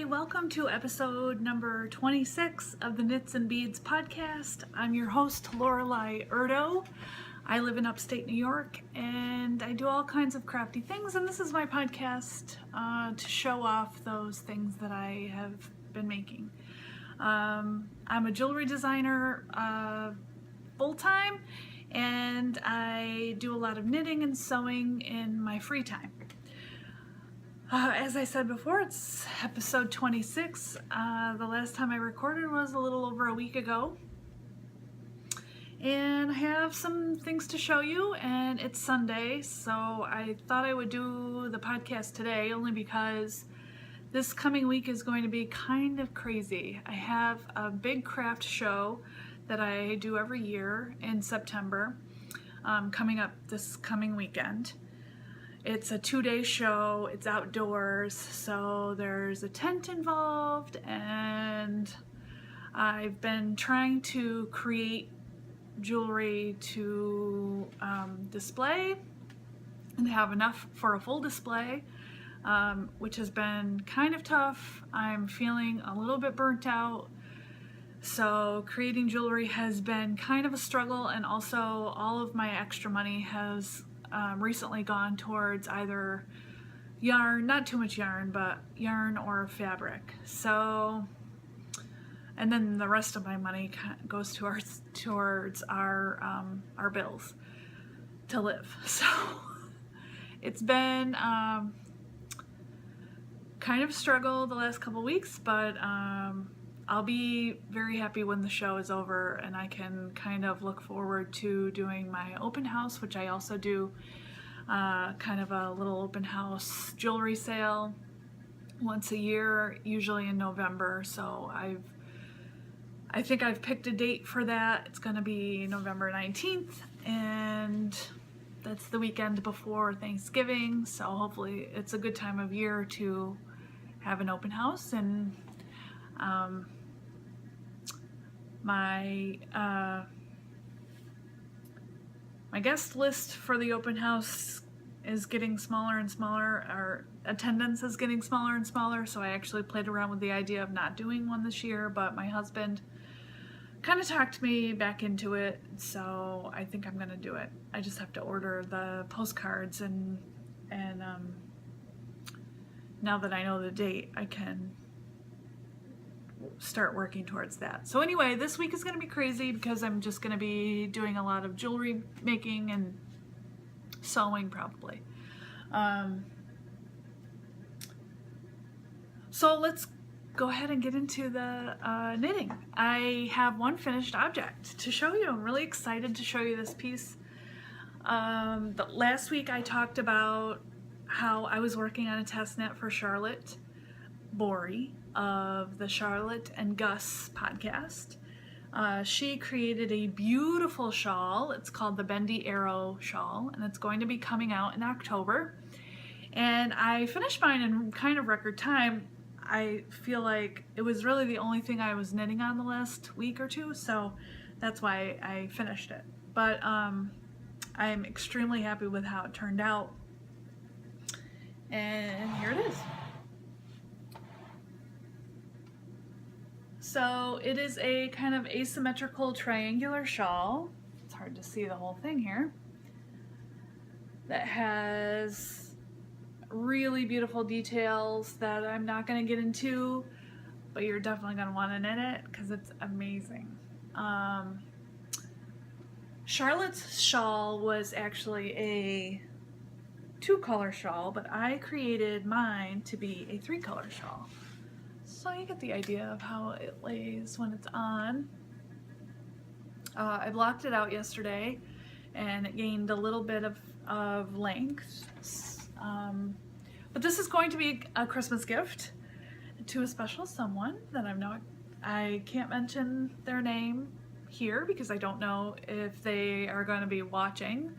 Hi, welcome to episode number 26 of the Knits and Beads podcast. I'm your host, Lorelei Erdo. I live in upstate New York and I do all kinds of crafty things, and this is my podcast to show off those things that I have been making. I'm a jewelry designer full-time, and I do a lot of knitting and sewing in my free time. As I said before, it's episode 26. The last time I recorded was a little over a week ago. And I have some things to show you, and it's Sunday, so I thought I would do the podcast today only because this coming week is going to be kind of crazy. I have a big craft show that I do every year in September, coming up this coming weekend. It's a 2-day show, it's outdoors, so there's a tent involved, and I've been trying to create jewelry to display and have enough for a full display, which has been kind of tough. I'm feeling a little bit burnt out, so creating jewelry has been kind of a struggle, and also all of my extra money has recently gone towards either yarn, not too much yarn, but yarn or fabric. So, and then the rest of my money goes towards our bills to live. So it's been kind of a struggle the last couple weeks, but I'll be very happy when the show is over and I can kind of look forward to doing my open house, which I also do kind of a little open house jewelry sale once a year, usually in November. So I think I've picked a date for that. It's going to be November 19th, and that's the weekend before Thanksgiving, so hopefully it's a good time of year to have an open house. And my guest list for the open house is getting smaller and smaller. Our attendance is getting smaller and smaller, so I actually played around with the idea of not doing one this year, but my husband kind of talked me back into it, so I think I'm gonna do it. I just have to order the postcards, and now that I know the date, I can start working towards that. So anyway, this week is going to be crazy because I'm just going to be doing a lot of jewelry making and sewing probably. So let's go ahead and get into the knitting. I have one finished object to show you. I'm really excited to show you this piece. Last week I talked about how I was working on a test knit for Charlotte Bory of the Charlotte and Gus podcast. She created a beautiful shawl. It's called the Bendy Arrow Shawl, and it's going to be coming out in October. And I finished mine in kind of record time. I feel like it was really the only thing I was knitting on the last week or two, so that's why I finished it. But I'm extremely happy with how it turned out. And here it is. So it is a kind of asymmetrical triangular shawl. It's hard to see the whole thing here. That has really beautiful details that I'm not going to get into, but you're definitely going to want to knit it because it's amazing. Charlotte's shawl was actually a 2-color shawl, but I created mine to be a 3-color shawl. So you get the idea of how it lays when it's on. I blocked it out yesterday and it gained a little bit of length. But this is going to be a Christmas gift to a special someone that I can't mention their name here because I don't know if they are going to be watching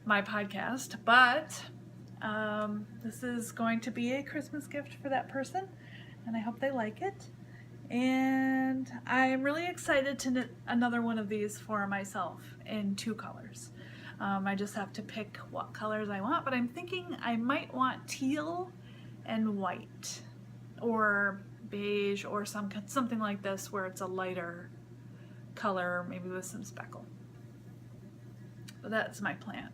my podcast, but this is going to be a Christmas gift for that person, and I hope they like it. And I'm really excited to knit another one of these for myself in 2 colors. I just have to pick what colors I want, but I'm thinking I might want teal and white, or beige or something like this where it's a lighter color, maybe with some speckle. But that's my plan.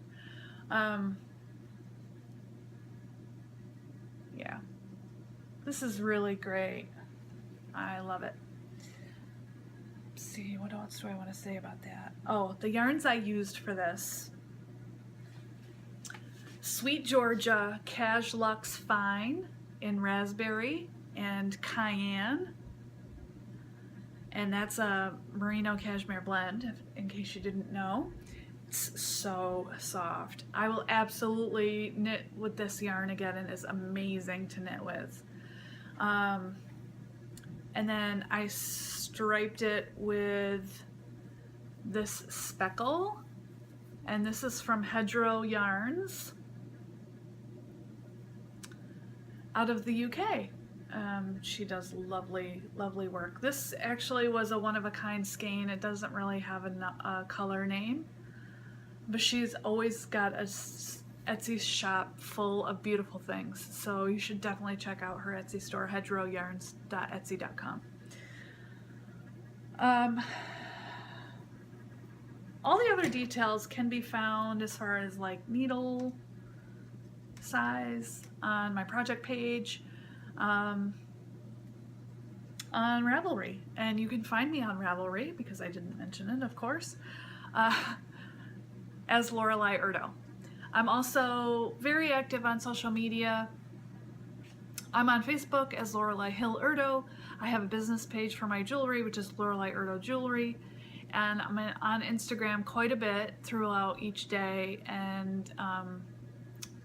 Yeah, this is really great. I love it. Let's see, what else do I want to say about that? Oh, the yarns I used for this. Sweet Georgia Cashluxe Fine in Raspberry and Cayenne. And that's a merino cashmere blend, in case you didn't know. It's so soft. I will absolutely knit with this yarn again, and it's amazing to knit with. And then I striped it with this speckle, and this is from Yoth Yarns out of the UK. She does lovely, lovely work. This actually was a one-of-a-kind skein. It doesn't really have a color name, but she's always got a Etsy shop full of beautiful things. So you should definitely check out her Etsy store, hedgerowyarns.etsy.com. All the other details can be found as far as like needle size on my project page. On Ravelry, and you can find me on Ravelry, because I didn't mention it, of course, as Lorelei Erdo. I'm also very active on social media. I'm on Facebook as Lorelei Hill Erdo. I have a business page for my jewelry, which is Lorelei Erdo Jewelry, and I'm on Instagram quite a bit throughout each day, and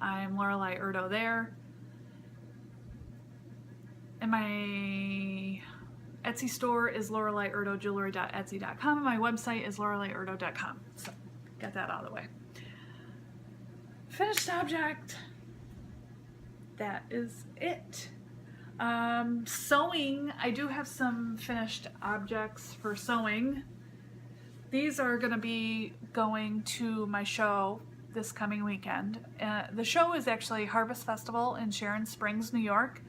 I'm Lorelei Erdo there. And my Etsy store is loreleierdojewelry.etsy.com, and my website is loreleilerdo.com. So, get that out of the way. Finished object. That is it. Sewing. I do have some finished objects for sewing. These are going to be going to my show this coming weekend. The show is actually Harvest Festival in Sharon Springs, New York.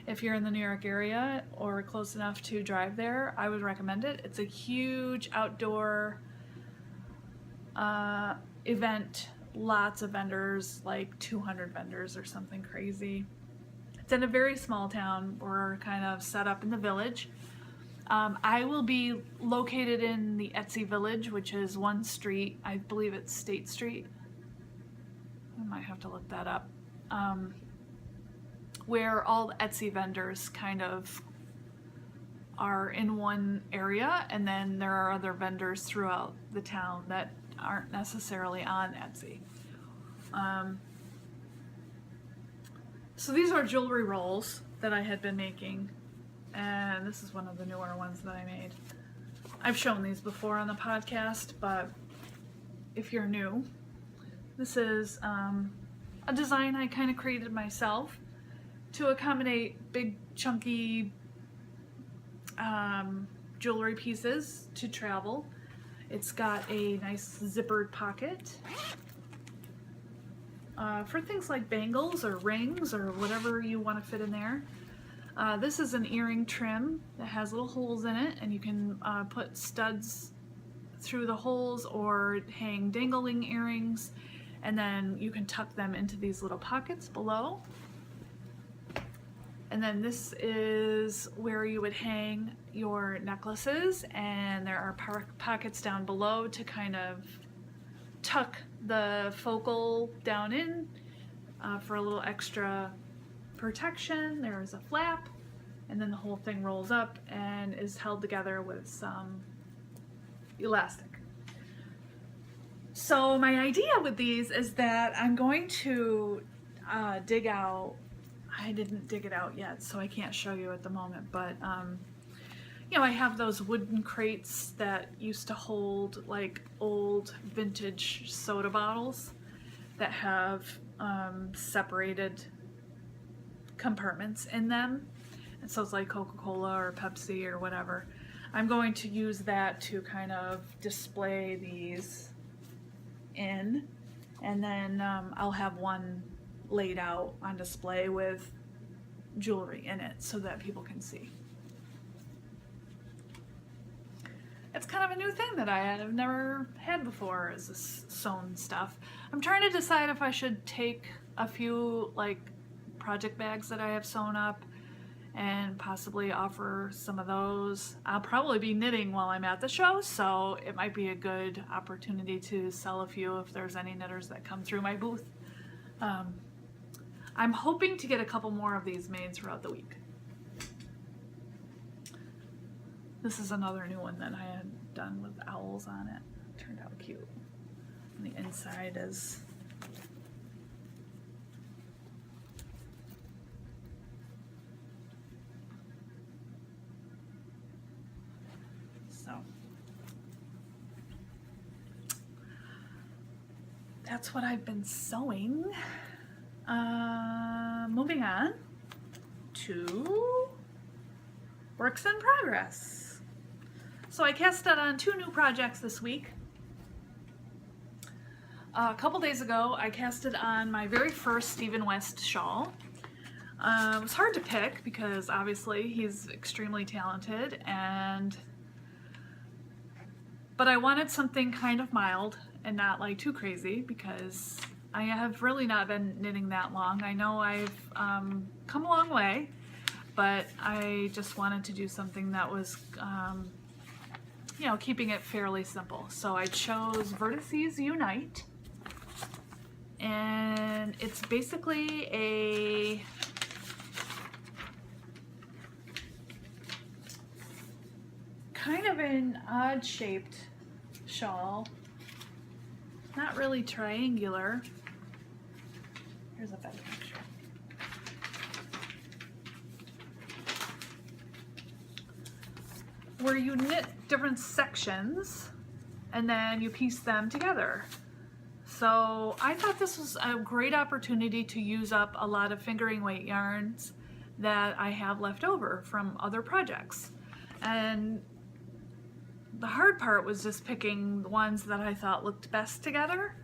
If you're in the New York area or close enough to drive there, I would recommend it. It's a huge outdoor event, lots of vendors, like 200 vendors or something crazy. It's in a very small town. We're kind of set up in the village. I will be located in the Etsy Village, which is one street. I believe it's State Street. I might have to look that up. Where all the Etsy vendors kind of are in one area, and then there are other vendors throughout the town that aren't necessarily on Etsy. So these are jewelry rolls that I had been making, and this is one of the newer ones that I made. I've shown these before on the podcast, but if you're new, this is a design I kind of created myself to accommodate big chunky jewelry pieces to travel. It's got a nice zippered pocket for things like bangles or rings or whatever you want to fit in there. This is an earring trim that has little holes in it, and you can put studs through the holes or hang dangling earrings, and then you can tuck them into these little pockets below. And then this is where you would hang your necklaces, and there are pockets down below to kind of tuck the focal down in for a little extra protection. There's a flap, and then the whole thing rolls up and is held together with some elastic. So my idea with these is that I'm going to dig out, I didn't dig it out yet, so I can't show you at the moment, but you know, I have those wooden crates that used to hold like old vintage soda bottles that have separated compartments in them, and so it's like Coca-Cola or Pepsi or whatever. I'm going to use that to kind of display these in, and then I'll have one laid out on display with jewelry in it so that people can see. it's kind of a new thing that I have never had before, is this sewn stuff. I'm trying to decide if I should take a few like project bags that I have sewn up and possibly offer some of those. I'll probably be knitting while I'm at the show, so it might be a good opportunity to sell a few if there's any knitters that come through my booth. I'm hoping to get a couple more of these made throughout the week. This is another new one that I had done with owls on it. Turned out cute. And the inside is so. That's what I've been sewing. Moving on to works in progress. So I casted on 2 new projects this week. A couple days ago I casted on my very first Stephen West shawl. It was hard to pick because obviously he's extremely talented, but I wanted something kind of mild and not like too crazy because I have really not been knitting that long. I know I've come a long way, but I just wanted to do something that was you know, keeping it fairly simple. So I chose Vertices Unite, and it's basically a kind of an odd shaped shawl. Not really triangular. Here's a better picture. Where you knit different sections and then you piece them together. So I thought this was a great opportunity to use up a lot of fingering weight yarns that I have left over from other projects. And the hard part was just picking the ones that I thought looked best together.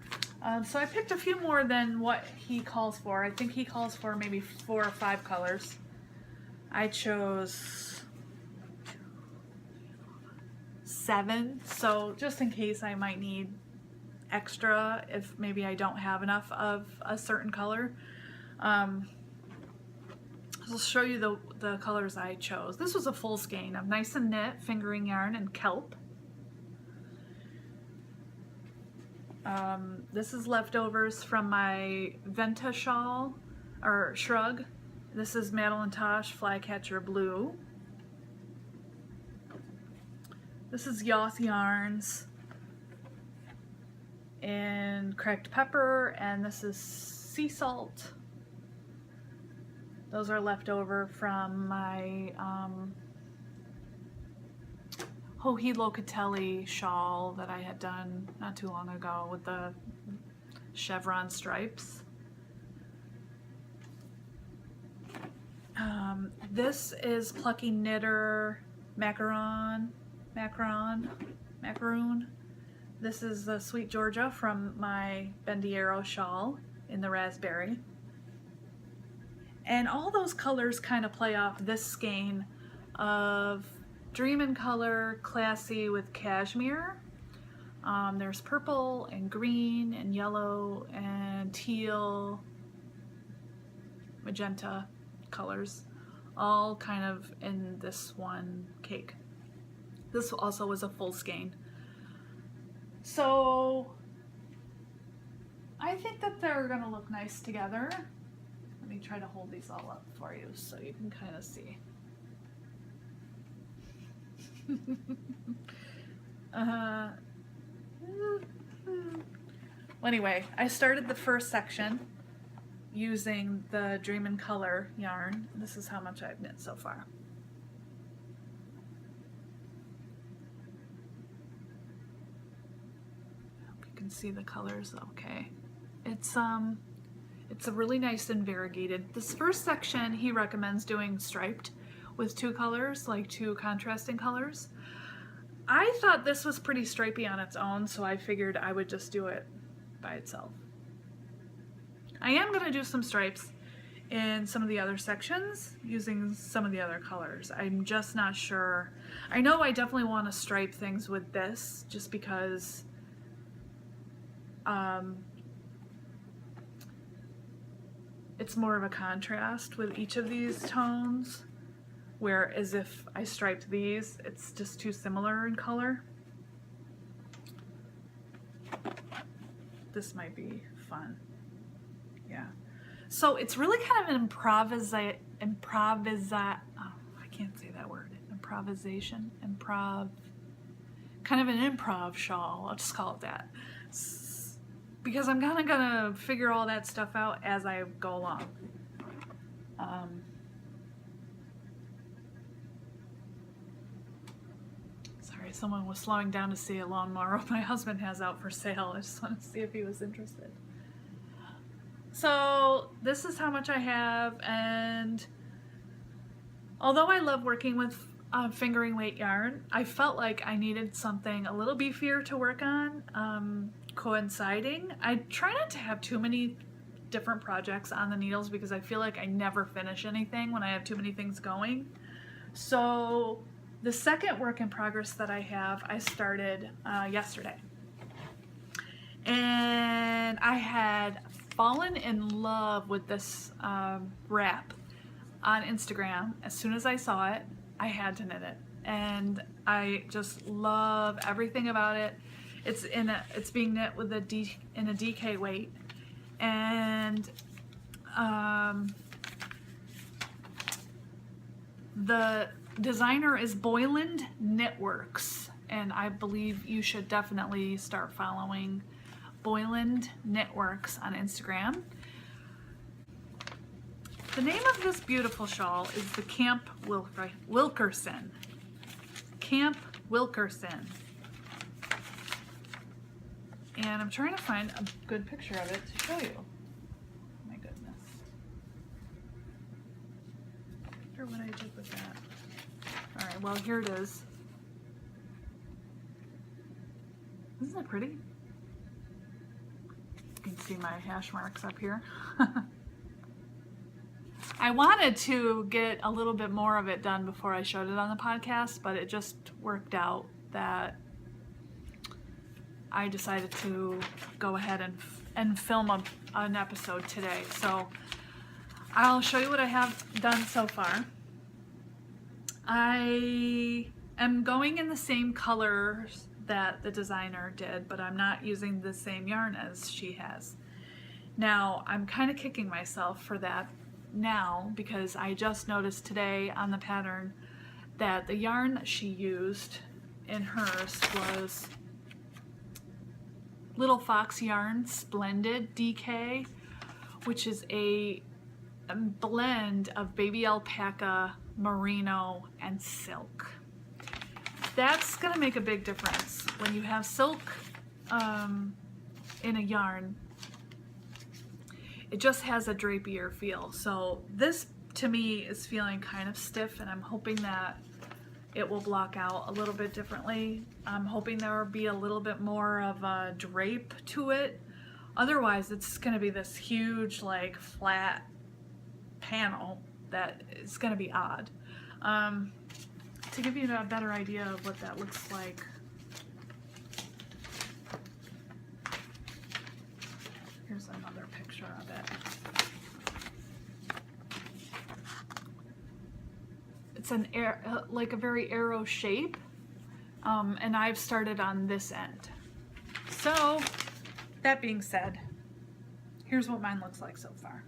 So I picked a few more than what he calls for. I think he calls for maybe 4 or 5 colors. I chose 7, so just in case I might need extra if maybe I don't have enough of a certain color. I'll show you the colors I chose. This was a full skein of Nice and Knit fingering yarn and Kelp. This is leftovers from my Venta shawl, or shrug. This is madelinetosh flycatcher blue. This is Yoth Yarns and cracked pepper, and this is sea salt. Those are left over from my Joji Locatelli shawl that I had done not too long ago with the chevron stripes. This is Plucky Knitter Macaron. This is the Sweet Georgia from my Bendy Arrow shawl in the raspberry. And all those colors kind of play off this skein of Dream in Color, classy with cashmere. There's purple and green and yellow and teal, magenta colors, all kind of in this one cake. This also was a full skein. So I think that they're gonna look nice together. Let me try to hold these all up for you so you can kind of see. Well, anyway, I started the first section using the Dream in Color yarn. This is how much I've knit so far. Hope you can see the colors okay. It's a really nice and variegated. This first section he recommends doing striped with 2 colors, like 2 contrasting colors. I thought this was pretty stripey on its own, so I figured I would just do it by itself. I am going to do some stripes in some of the other sections using some of the other colors. I'm just not sure. I know I definitely want to stripe things with this just because it's more of a contrast with each of these tones, whereas if I striped these, it's just too similar in color. This might be fun. Yeah. So it's really kind of an I can't say that word. Improvisation, kind of an improv shawl. I'll just call it that. Because I'm kind of gonna figure all that stuff out as I go along. Sorry, someone was slowing down to see a lawnmower my husband has out for sale. I just wanted to see if he was interested. So this is how much I have, and although I love working with fingering weight yarn, I felt like I needed something a little beefier to work on, coinciding. I try not to have too many different projects on the needles because I feel like I never finish anything when I have too many things going. So the second work in progress that I have, I started yesterday. And I had fallen in love with this wrap on Instagram. As soon as I saw it, I had to knit it, and I just love everything about it. It's being knit with in a DK weight, and the designer is Boyland Knitworks, and I believe you should definitely start following Boyland Knitworks on Instagram. The name of this beautiful shawl is the Camp Wilkerson. Camp Wilkerson. And I'm trying to find a good picture of it to show you. Oh my goodness. I wonder what I did with that. Alright, well here it is. Isn't that pretty? You can see my hash marks up here. I wanted to get a little bit more of it done before I showed it on the podcast, but it just worked out that I decided to go ahead and film an episode today. So I'll show you what I have done so far. I am going in the same colors that the designer did, but I'm not using the same yarn as she has. Now, I'm kind of kicking myself for that now because I just noticed today on the pattern that the yarn she used in hers was Little Fox Yarn Splendid DK, which is a blend of baby alpaca, merino, and silk. That's gonna make a big difference when you have silk in a yarn. It just has a drapier feel. So this to me is feeling kind of stiff, and I'm hoping that it will block out a little bit differently. I'm hoping there will be a little bit more of a drape to it. Otherwise, it's gonna be this huge, like, flat panel that is gonna be odd. To give you a better idea of what that looks like, here's another picture of it. It's like a very arrow shape, and I've started on this end. So, that being said, here's what mine looks like so far.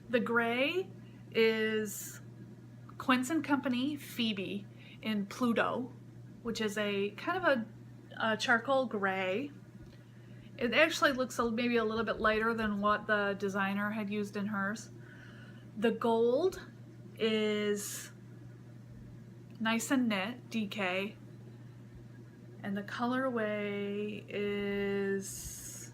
The gray is Quince & Company Phoebe in Pluto, which is a kind of a charcoal gray. It actually looks maybe a little bit lighter than what the designer had used in hers. The gold is Nice and Knit DK, and the colorway is,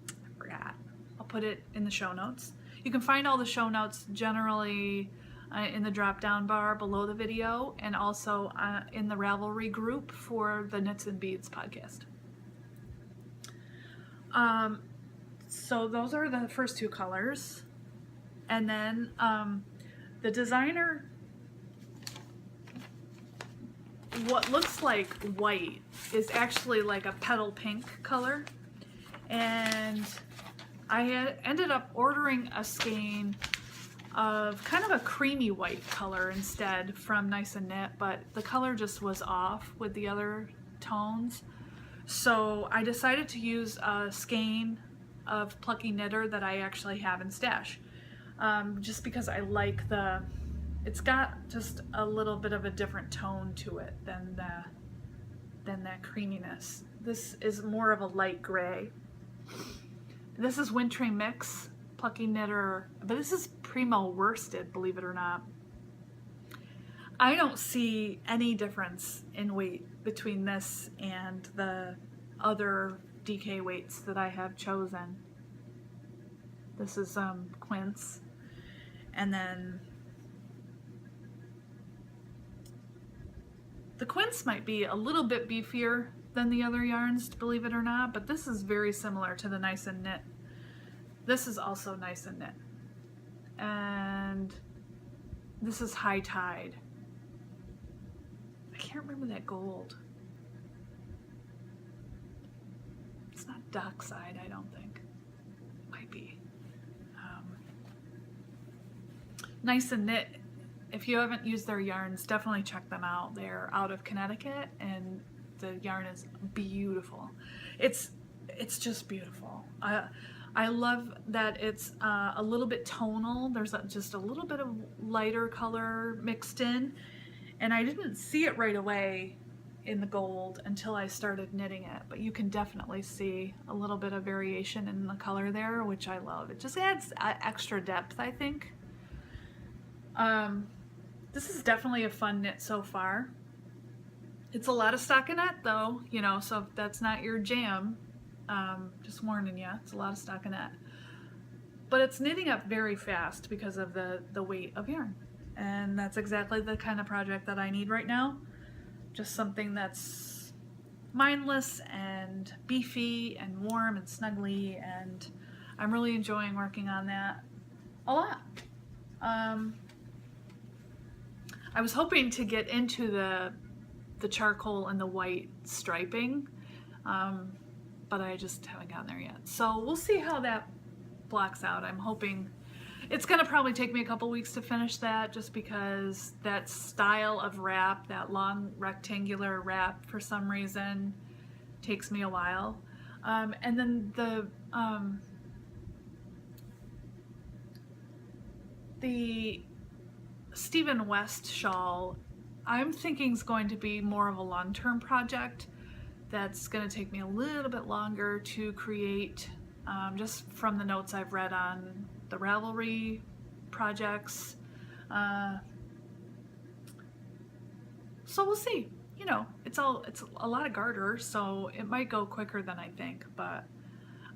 I forgot. I'll put it in the show notes. You can find all the show notes generally in the drop down bar below the video, and also in the Ravelry group for the Knits and Beads podcast. So those are the first two colors. And then the designer, what looks like white is actually like a petal pink color. And I had ended up ordering a skein of kind of a creamy white color instead from Nice and Knit, but the color just was off with the other tones. So I decided to use a skein of Plucky knitter that I actually have in stash, just because I like it's got just a little bit of a different tone to it than that creaminess. This is more of a light gray. This is Wintry Mix Plucky knitter, but this is Primo worsted, believe it or not. I don't see any difference in weight between this and the other DK weights that I have chosen. This is quince, and then the quince might be a little bit beefier than the other yarns, believe it or not, but this is very similar to the Nice and Knit. This is also Nice and Knit, and this is High Tide. I can't remember that gold. It's not Dockside, I don't think. It might be. Nice and Knit, if you haven't used their yarns, definitely check them out. They're out of Connecticut, and the yarn is beautiful. It's just beautiful. I love that it's a little bit tonal. There's just a little bit of lighter color mixed in, and I didn't see it right away in the gold until I started knitting it, but you can definitely see a little bit of variation in the color there, which I love. It just adds extra depth, I think. This is definitely a fun knit so far. It's a lot of stockinette though, you know, so if that's not your jam, just warning you, it's a lot of stockinette. But it's knitting up very fast because of the weight of yarn. And that's exactly the kind of project that I need right now. Just something that's mindless and beefy and warm and snuggly, and I'm really enjoying working on that a lot. I was hoping to get into the charcoal and the white striping, but I just haven't gotten there yet. So we'll see how that blocks out. I'm hoping it's gonna probably take me a couple weeks to finish that, just because that style of wrap, that long rectangular wrap, for some reason takes me a while. And then the Stephen West shawl, I'm thinking is going to be more of a long-term project that's going to take me a little bit longer to create, just from the notes I've read on the Ravelry projects. So we'll see. You know, it's a lot of garter, so it might go quicker than I think, but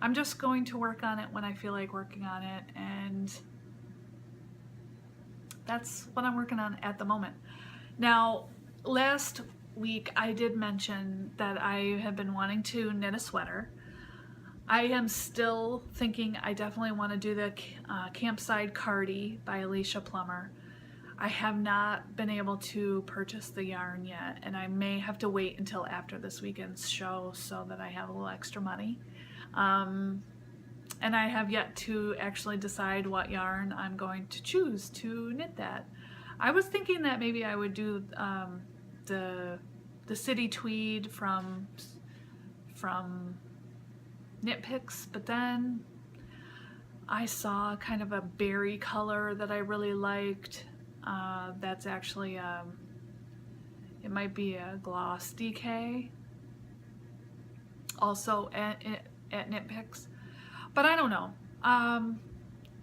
I'm just going to work on it when I feel like working on it, and that's what I'm working on at the moment. Now, last week I did mention that I have been wanting to knit a sweater. I am still thinking I definitely want to do the Campside Cardi by Alicia Plummer. I have not been able to purchase the yarn yet, and I may have to wait until after this weekend's show so that I have a little extra money. And I have yet to actually decide what yarn I'm going to choose to knit that. I was thinking that maybe I would do the city tweed from Knitpicks, but then I saw kind of a berry color that I really liked. That's actually it might be a gloss DK, also at Knitpicks, but I don't know.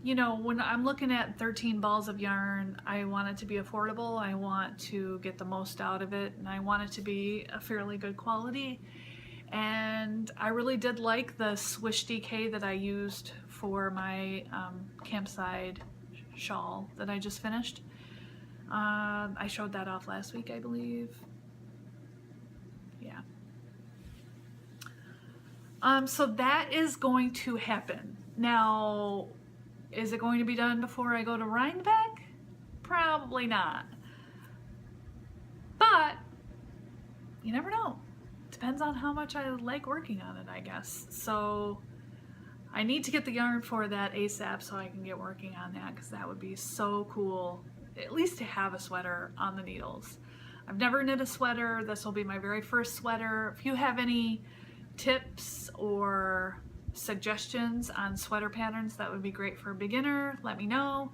You know, when I'm looking at 13 balls of yarn, I want it to be affordable. I want to get the most out of it, and I want it to be a fairly good quality. And I really did like the swish DK that I used for my Campside shawl that I just finished. I showed that off last week, I believe. Yeah. So that is going to happen. Now, is it going to be done before I go to Rhinebeck? Probably not. But you never know. Depends on how much I like working on it, I guess. So I need to get the yarn for that ASAP so I can get working on that, because that would be so cool, at least to have a sweater on the needles. I've never knit a sweater. This will be my very first sweater. If you have any tips or suggestions on sweater patterns that would be great for a beginner, let me know.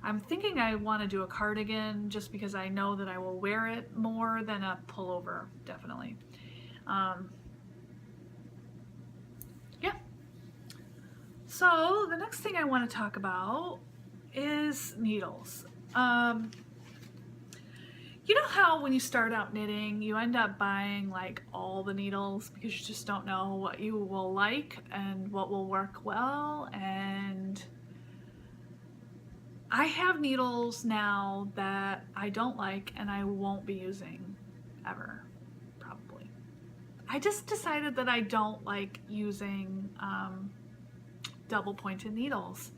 I'm thinking I want to do a cardigan just because I know that I will wear it more than a pullover, definitely. Yeah. So the next thing I want to talk about is needles. You know how when you start out knitting, you end up buying like all the needles because you just don't know what you will like and what will work well. And I have needles now that I don't like and I won't be using ever, probably. I just decided that I don't like using double pointed needles.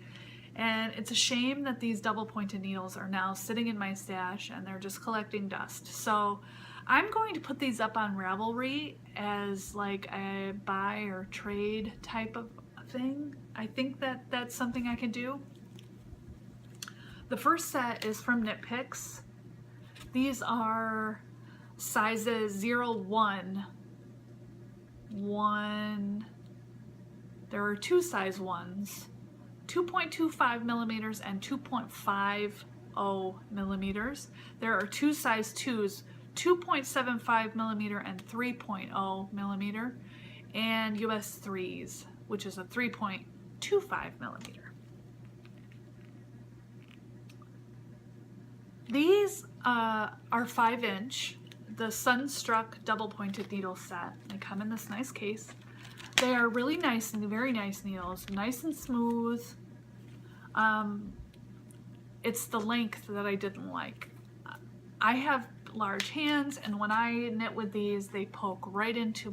And it's a shame that these double pointed needles are now sitting in my stash and they're just collecting dust. So I'm going to put these up on Ravelry as like a buy or trade type of thing. I think that that's something I can do. The first set is from Knitpicks. These are sizes 0, 1. There are two size 1s. 2.25 millimeters and 2.50 millimeters. There are two size 2s, 2.75 millimeter and 3.0 millimeter, and US 3s, which is a 3.25 millimeter. These are 5-inch, the Sunstruck double pointed needle set. They come in this nice case. They are really nice and very nice needles, nice and smooth. It's the length that I didn't like. I have large hands, and when I knit with these, they poke right into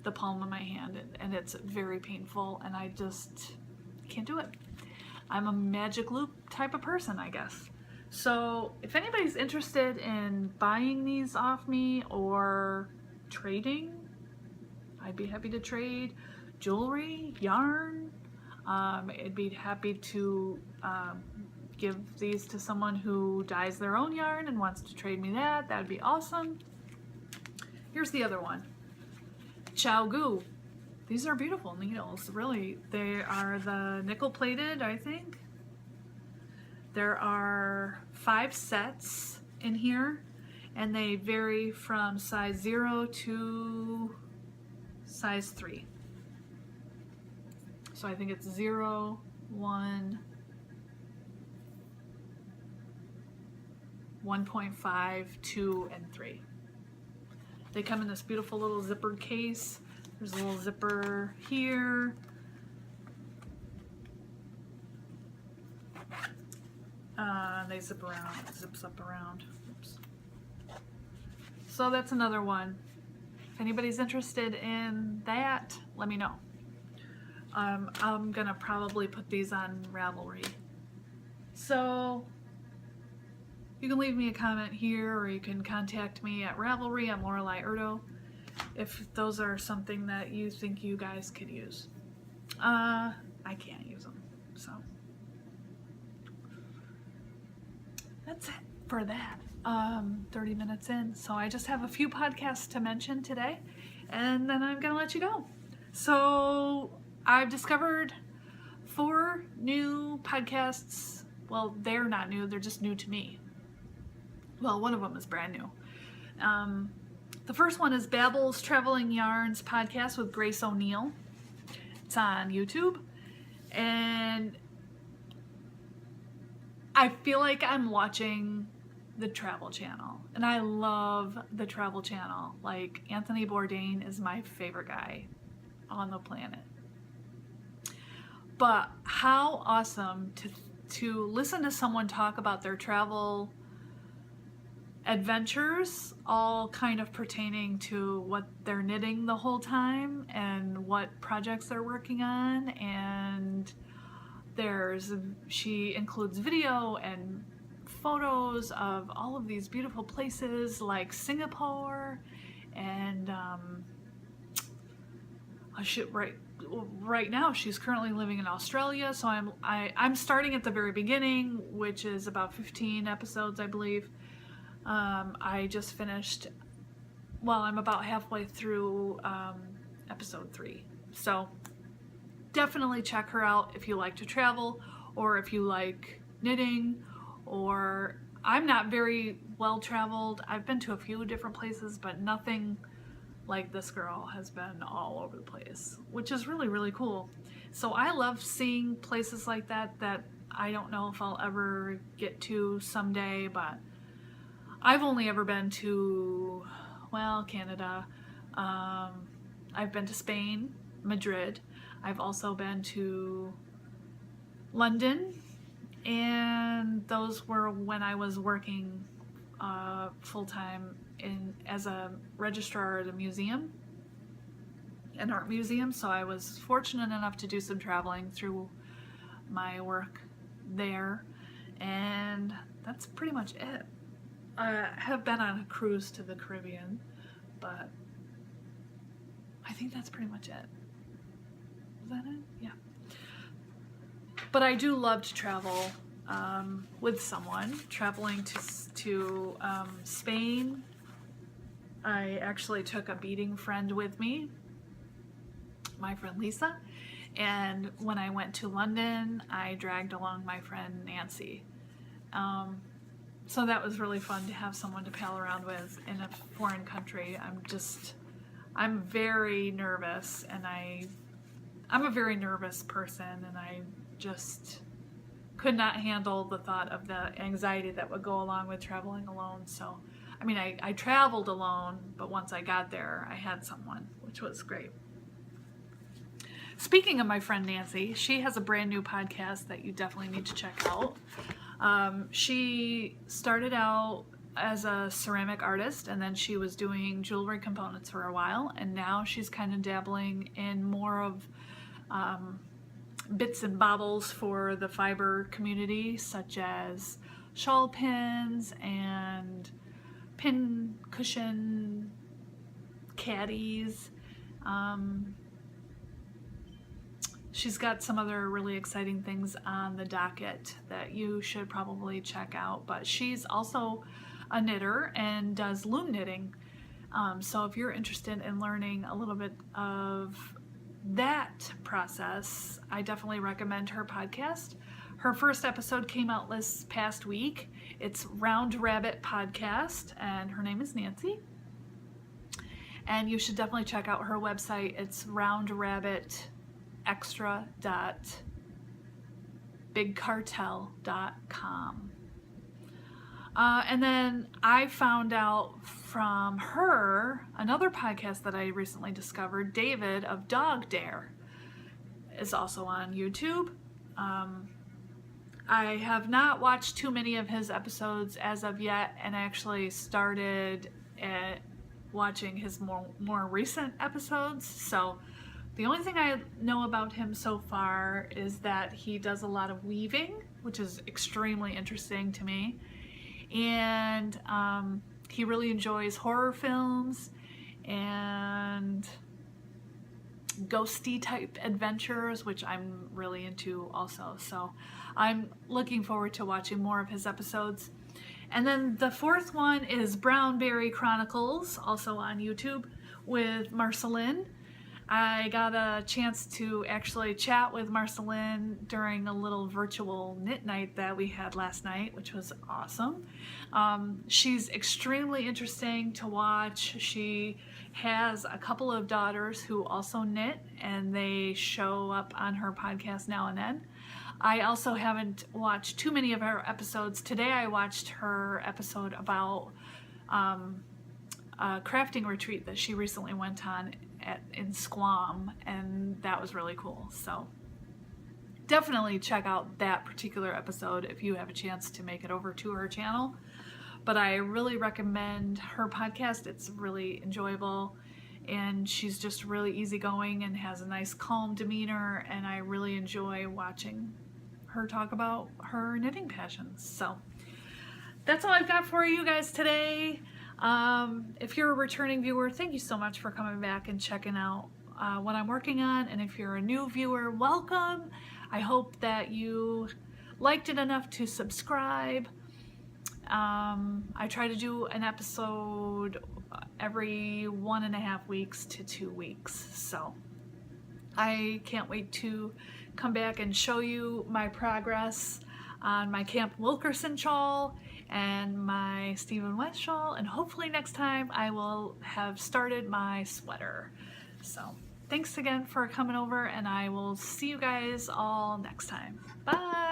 the palm of my hand, and it's very painful, and I just can't do it. I'm a magic loop type of person, I guess. So if anybody's interested in buying these off me or trading, I'd be happy to trade jewelry, yarn. I'd be happy to give these to someone who dyes their own yarn and wants to trade me that. That would be awesome. Here's the other one. Chow Goo. These are beautiful needles, really. They are the nickel plated, I think. There are 5 sets in here, and they vary from size 0 to size 3. So I think it's 0, 1, 1.5, 2, and 3. They come in this beautiful little zippered case. There's a little zipper here. They zip around, it zips up around. Oops. So that's another one. If anybody's interested in that, let me know. I'm gonna probably put these on Ravelry. So you can leave me a comment here, or you can contact me at Ravelry. I'm Lorelei Erdo, if those are something that you think you guys could use. I can't use them, so that's it for that. 30 minutes in, so I just have a few podcasts to mention today, and then I'm gonna let you go. So I've discovered 4 new podcasts. Well, they're not new, they're just new to me. Well, one of them is brand new. The first one is Babel's Traveling Yarns podcast with Grace O'Neill. It's on YouTube, and I feel like I'm watching the Travel Channel, and I love the Travel Channel. Like, Anthony Bourdain is my favorite guy on the planet. But how awesome to listen to someone talk about their travel adventures, all kind of pertaining to what they're knitting the whole time and what projects they're working on. And she includes video and photos of all of these beautiful places like Singapore and right now she's currently living in Australia, so I'm starting at the very beginning, which is about 15 episodes, I believe. I just finished, well, I'm about halfway through episode 3, so definitely check her out if you like to travel, or if you like knitting. Or I'm not very well traveled. I've been to a few different places, but nothing like this girl has been all over the place, which is really, really cool. So I love seeing places like that I don't know if I'll ever get to someday, but I've only ever been to, well, Canada. I've been to Spain, Madrid. I've also been to London, and those were when I was working full-time as a registrar at a museum, an art museum, so I was fortunate enough to do some traveling through my work there, and that's pretty much it. I have been on a cruise to the Caribbean, but I think that's pretty much it. Is that it? Yeah. But I do love to travel with someone. Traveling to Spain, I actually took a beading friend with me, my friend Lisa, and when I went to London, I dragged along my friend Nancy. So that was really fun to have someone to pal around with in a foreign country. I'm very nervous, and I'm a very nervous person, and I just could not handle the thought of the anxiety that would go along with traveling alone. So, I mean, I traveled alone, but once I got there, I had someone, which was great. Speaking of my friend Nancy, she has a brand new podcast that you definitely need to check out. She started out as a ceramic artist, and then she was doing jewelry components for a while, and now she's kind of dabbling in more of bits and bobbles for the fiber community, such as shawl pins and pin cushion caddies. She's got some other really exciting things on the docket that you should probably check out, but she's also a knitter and does loom knitting. So if you're interested in learning a little bit of that process, I definitely recommend her podcast. Her first episode came out this past week. It's Round Rabbit Podcast, and her name is Nancy. And you should definitely check out her website. It's roundrabbitextra.bigcartel.com. And then I found out from her another podcast that I recently discovered. David of Dog Dare is also on YouTube. I have not watched too many of his episodes as of yet, and actually started watching his more recent episodes. So the only thing I know about him so far is that he does a lot of weaving, which is extremely interesting to me. And he really enjoys horror films and ghosty type adventures, which I'm really into also. So I'm looking forward to watching more of his episodes. And then the fourth one is Brownberry Chronicles, also on YouTube, with Marceline. I got a chance to actually chat with Marceline during a little virtual knit night that we had last night, which was awesome. She's extremely interesting to watch. She has a couple of daughters who also knit, and they show up on her podcast now and then. I also haven't watched too many of her episodes. Today I watched her episode about a crafting retreat that she recently went on in Squam, and that was really cool. So definitely check out that particular episode if you have a chance to make it over to her channel. But I really recommend her podcast. It's really enjoyable, and she's just really easygoing and has a nice calm demeanor, and I really enjoy watching her talk about her knitting passions. So that's all I've got for you guys today. If you're a returning viewer, thank you so much for coming back and checking out what I'm working on. And if you're a new viewer, welcome. I hope that you liked it enough to subscribe. I try to do an episode every 1.5 weeks to 2 weeks. So I can't wait to come back and show you my progress on my Camp Wilkerson shawl and my Stephen West shawl, and hopefully next time I will have started my sweater. So thanks again for coming over, and I will see you guys all next time. Bye!